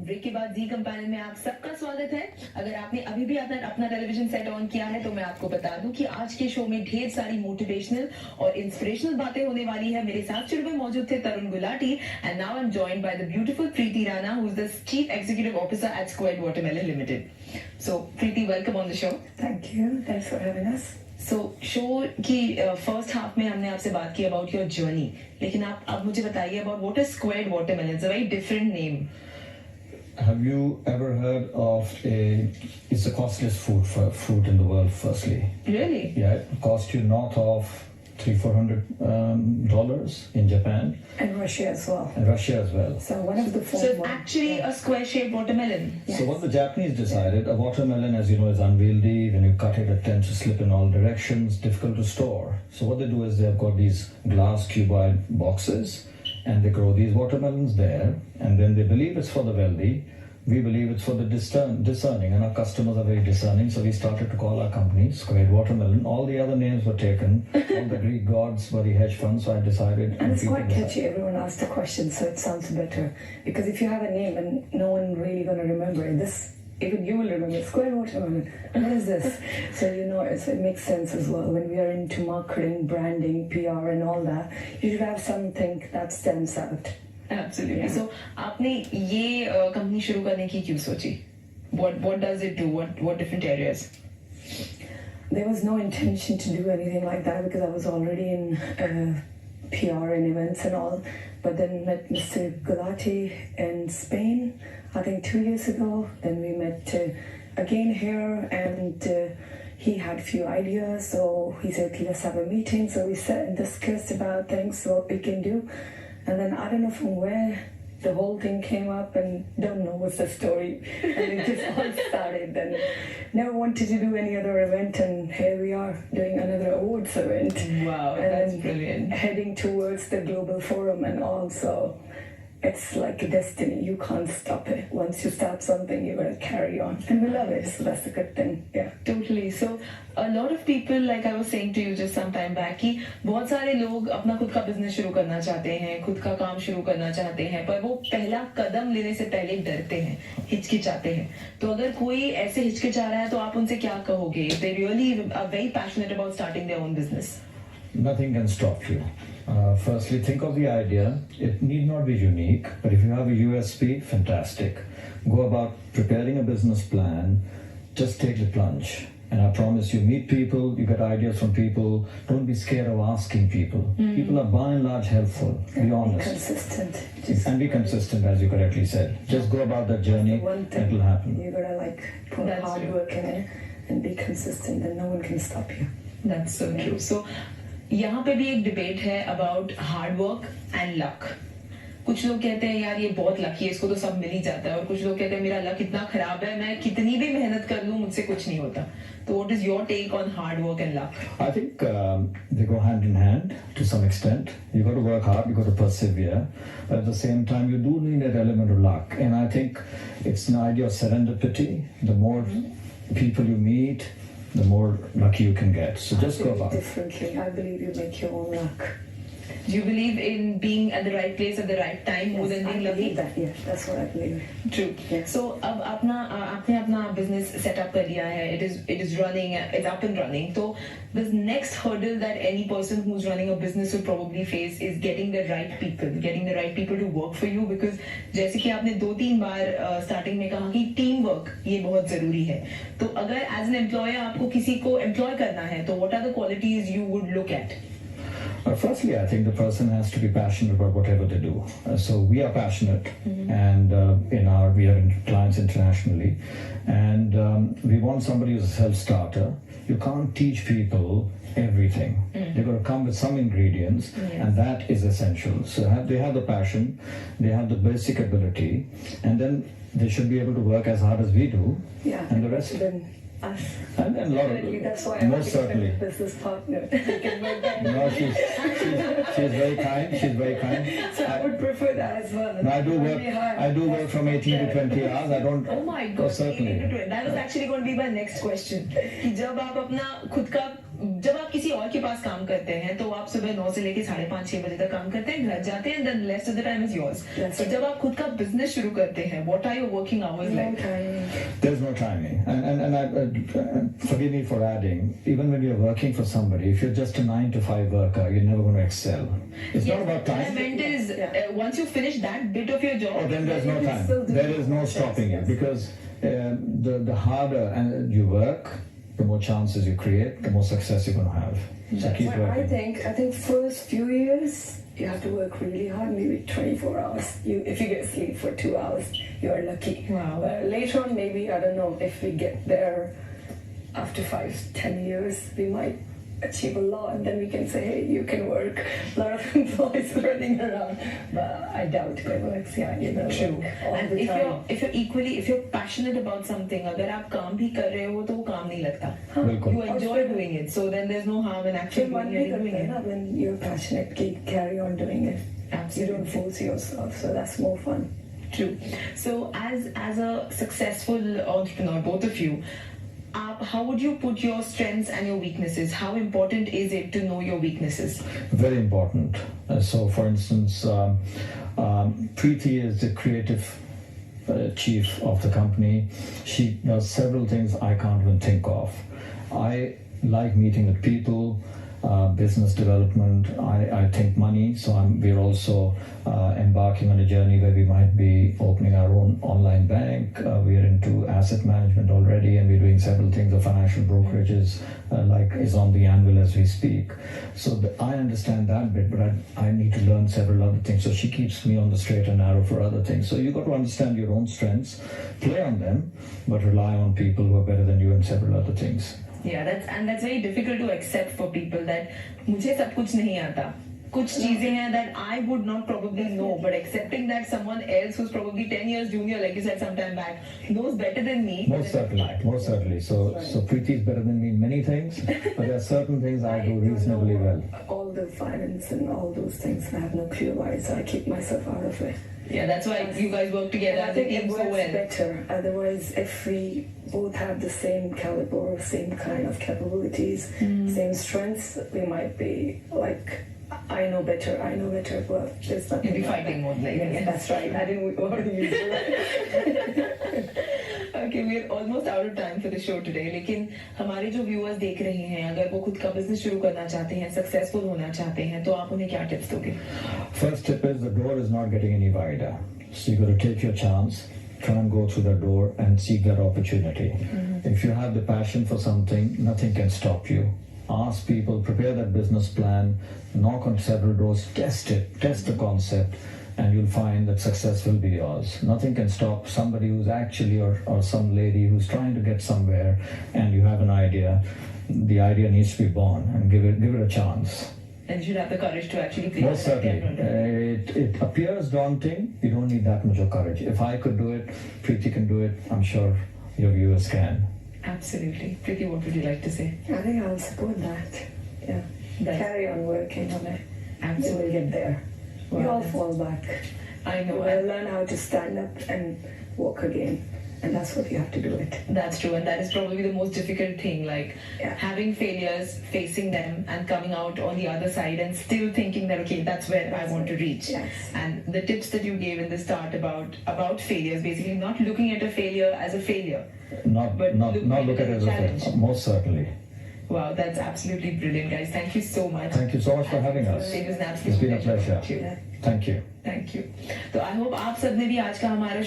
Break के बाद जी companion में आप सबका स्वागत है। अगर आपने अभी भी अपना टेलीविजन सेट ऑन किया है तो मैं आपको बता दूं कि आज के शो में ढेर सारी मोटिवेशनल और इंस्पिरेशनल बातें होने वाली है। मेरे साथ शुरू में मौजूद थे Tarun Gulati and now I am joined by the beautiful Preeti Rana who is the chief executive officer at Squared Watermelon Limited. So Preeti, welcome on the show. Thank you, thanks for having us. So show की first half में हमने आपसे बात की about your journey, लेकिन आप अब मुझे बताइए about what is squared watermelon. It's a very different name. Have you ever heard of it's the costliest fruit in the world, firstly. Really? Yeah, it costs you north of $300-400 in Japan. And Russia as well. And Russia as well. So one of the So it's actually a square-shaped watermelon. Yes. So what the Japanese decided, a watermelon, as you know, is unwieldy. When you cut it, it tends to slip in all directions, difficult to store. So what they do is they've got these glass cuboid boxes, and they grow these watermelons there, and then they believe it's for the wealthy. We believe it's for the discerning, and our customers are very discerning, so we started to call our company Squared Watermelon. All the other names were taken. All the Greek gods were the hedge funds, so I decided. And it's quite catchy. Everyone asks the question, so it sounds better. Because if you have a name and no one really going to remember it, this, even you will remember, Squared Watermelon. What is this? So you know, it makes sense as well. When we are into marketing, branding, PR and all that, you should have something that stands out. Absolutely. So आपने ये company शुरू करने की क्यों सोची? What does it do? What different areas? There was no intention to do anything like that because I was already in PR and events and all. But then met Mr. Ghulati in Spain, I think 2 years ago. Then we met again here, and he had a few ideas. So he said, let's have a meeting. So we sat and discussed about things, what we can do. And then I don't know from where the whole thing came up, and don't know what's the story. And it just all started. And never wanted to do any other event, and here we are doing another awards event. Wow, and that's brilliant. Heading towards the global forum, and also it's like a destiny. You can't stop it. Once you start something, you're going to carry on. And we love it, so that's the good thing. Yeah. Totally. So a lot of people, like I was saying to you just some time back, कि बहुत सारे लोग अपना खुद का business शुरू करना चाहते हैं, खुद का काम शुरू करना चाहते हैं, पर वो पहला कदम लेने से पहले डरते हैं, हिचकिचाते हैं। तो अगर कोई ऐसे हिचकिचा रहा है तो आप उनसे क्या कहोगे? They really are very passionate about starting their own business. Nothing can stop you. Firstly, think of the idea. It need not be unique, but if you have a USP, fantastic. Go about preparing a business plan. Just take the plunge. And I promise you, meet people, you get ideas from people. Don't be scared of asking people. People are by and large helpful. Be honest. Be consistent. And be consistent, as you correctly said. Just go about that journey, and it'll happen. You gotta like put That's hard true. work in it and be consistent, and no one can stop you. That's so true. So यहाँ पे भी एक debate है about hard work and luck. कुछ लोग कहते हैं यार ये बहुत लकी है, इसको तो सब मिल ही जाता है, और कुछ लोग कहते हैं मेरा लक इतना खराब है, मैं कितनी भी मेहनत कर लूं मुझसे कुछ नहीं होता। तो what is your take on hard work and luck? I think they go hand in hand to some extent. You got to work hard, you got to persevere, but at the same time you do need that element of luck. And I think it's an idea of serendipity. The more people you meet, the more lucky you can get. So just go about it. Differently. I believe you make your own luck. Do you believe in being at the right place at the right time more than being I lucky? believe that. Yeah, that's what I believe. True. Yeah. So अब आपने अपना business set up कर लिया है. It is running. It's up and running. So the next hurdle that any person who's running a business will probably face is getting the right people to work for you, because जैसे कि आपने 2-3 बार starting में कहा कि team work ये बहुत जरूरी है. तो अगर as an employer आपको किसी को employ करना है, तो what are the qualities you would look at? Firstly, I think the person has to be passionate about whatever they do. So we are passionate, and we have clients internationally, and we want somebody who's a self-starter. You can't teach people everything. They've got to come with some ingredients, and that is essential. So they have the passion, they have the basic ability, and then they should be able to work as hard as we do, Yeah. and the rest. Then us. And a lot of Definitely, that's why I'm most certainly. a business partner. You can work that. No, she's very kind. She's very kind. So I would prefer that as well. No, I do work. Really hard. I do work from 18 to 20 hours. I don't. Oh my God! certainly. That was actually going to be my next question. कि जब आप अपना खुद का जब आप किसी और के पास काम करते हैं तो आप सुबह 9 से लेके 5:30-6 बजे तक काम करते हैं, घर जाते हैं, then rest of the time is yours. So जब आप खुद का बिजनेस शुरू करते हैं, what are your working hours like? There's no timing. And forgive me for adding, even when you're working for somebody, if you're just a 9 to 5 worker, you're never going to excel. It's not about time. What I meant is, once you finish that bit of your job, then there's no time. There is no stopping it, because the harder you work, the more chances you create, the more success you're going to have. So keep working. I think first few years you have to work really hard, maybe 24 hours. If you get sleep for 2 hours, you are lucky. Wow. Later on, maybe, I don't know, if we get there after 5-10 years, we might achieve a lot, and then we can say, hey, you can work. A lot of employees running around, but I doubt it works. Yeah, you know. True. All And the time. if you're passionate about something, अगर आप काम भी कर रहे हो तो वो काम नहीं लगता. बिल्कुल. You enjoy doing it, so then there's no harm in actually doing it. When you're passionate, carry on doing it. Absolutely. You don't force yourself, so that's more fun. True. So as a successful entrepreneur, both of you, how would you put your strengths and your weaknesses? How important is it to know your weaknesses? Very important. So, for instance, Preeti is the creative chief of the company. She does several things I can't even think of. I like meeting with people, business development. I think money. So we're also embarking on a journey where we might be opening our own online bank. We are into asset management already, and we're doing several things. The financial brokerages like is on the anvil as we speak. So I understand that bit, but I need to learn several other things. So she keeps me on the straight and narrow for other things. So you got to understand your own strengths, play on them, but rely on people who are better than you in several other things. Yeah, that's very difficult to accept for people, that मुझे सब कुछ नहीं आता. कुछ चीजें हैं that I would not probably know, but accepting that someone else who's probably 10 years junior, like you said sometime back, knows better than me. Most certainly. So Preeti is better than me in many things, but there are certain things I do reasonably well. All the finance and all those things, I have no clue why, so I keep myself out of it. Yeah, that's why you guys work together as a team so well. Better. Otherwise, if we both have the same caliber, same kind of capabilities, same strengths, we might be like, I know better, but there's nothing. You'll be fighting more like. Yes, that's right. I didn't want to use it. Okay, we're almost out of time for the show today. लेकिन हमारे जो viewers देख रहे हैं, अगर वो खुद का business शुरू करना चाहते हैं, successful होना चाहते हैं, तो आप उन्हें क्या tips दोगे? First tip is the door is not getting any wider. So you got to take your chance, try and go through the door and seek that opportunity. If you have the passion for something, nothing can stop you. Ask people, prepare that business plan, knock on several doors, test it, test the concept, and you'll find that success will be yours. Nothing can stop somebody who's actually, or some lady who's trying to get somewhere, and you have an idea. The idea needs to be born, and give it a chance. And you should have the courage to actually create. Most certainly. It appears daunting. You don't need that much of courage. If I could do it, Preeti can do it. I'm sure your viewers can. Absolutely. Preeti, what would you like to say? I think I'll support that. Yeah. Carry on working on it. Absolutely. You will get there. Wow, We all fall back. I know. You will learn how to stand up and walk again. And that's what you have to do it. That's true, and that is probably the most difficult thing, like having failures, facing them, and coming out on the other side and still thinking that, okay, that's where I want to reach. Yes. And the tips that you gave in the start about failures, basically not looking at a failure as a failure. Not look at it as a failure. Most certainly. Wow, that's absolutely brilliant, guys. Thank you so much. Thank you so much for having us. It was an absolute It's been a pleasure. Thank you. Thank you. Thank you. So I hope आप सबने भी आज का हमारा